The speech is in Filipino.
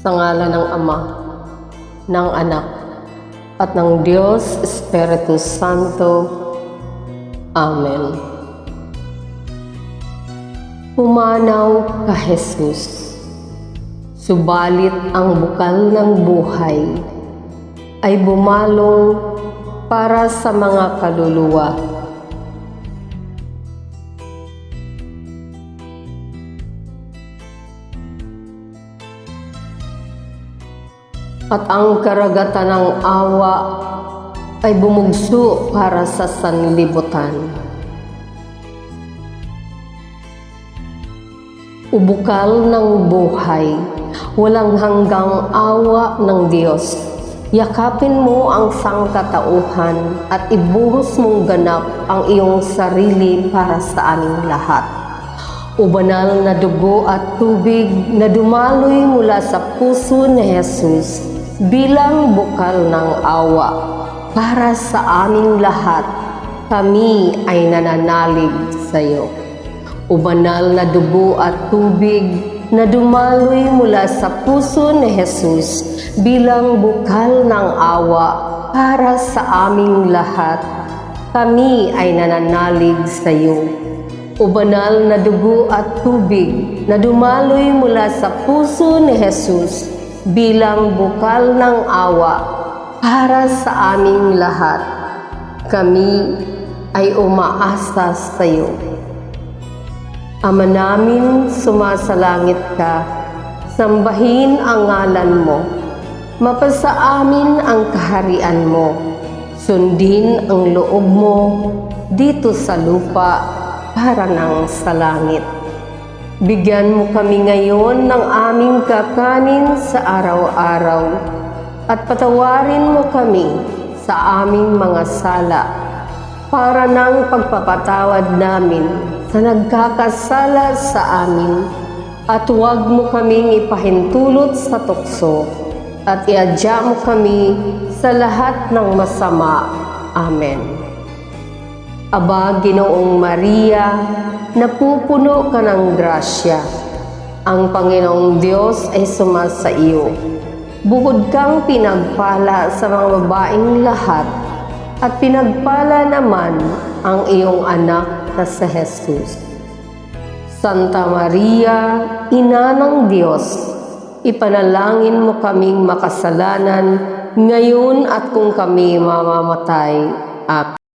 Sa ngalan ng Ama, ng Anak, at ng Diyos Espiritu Santo. Amen. Pumanaw ka, Jesus, subalit ang bukal ng buhay ay bumalong para sa mga kaluluwa. At ang karagatan ng awa ay bumugso para sa sanlibutan. Ubukal ng buhay, walang hanggang awa ng Diyos. Yakapin mo ang sangkatauhan at ibuhos mong ganap ang iyong sarili para sa aming lahat. O banal na dugo at tubig na dumaloy mula sa puso ni Jesus bilang bukal ng awa para sa aming lahat, kami ay nananalig sa iyo. O banal na dugo at tubig na dumaloy mula sa puso ni Jesus bilang bukal ng awa para sa aming lahat, kami ay nananalig sa iyo. O banal na dugo at tubig na dumaloy mula sa puso ni Jesus bilang bukal ng awa para sa aming lahat, kami ay umaasa sa iyo. Ama namin, sumasalangit ka, sambahin ang ngalan mo, mapasa amin ang kaharian mo, sundin ang loob mo dito sa lupa para nang sa langit. Bigyan mo kami ngayon ng aming kakanin sa araw-araw at patawarin mo kami sa aming mga sala para ng pagpapatawad namin sa nagkakasala sa amin, at huwag mo kaming ipahintulot sa tukso at iadya mo kami sa lahat ng masama. Amen. Aba, Ginoong Maria, napupuno ka ng grasya. Ang Panginoong Diyos ay sumasa iyo. Bukod kang pinagpala sa mga babaeng lahat, at pinagpala naman ang iyong anak na si Jesus. Santa Maria, Ina ng Diyos, ipanalangin mo kaming makasalanan ngayon at kung kami mamamatay. Amen.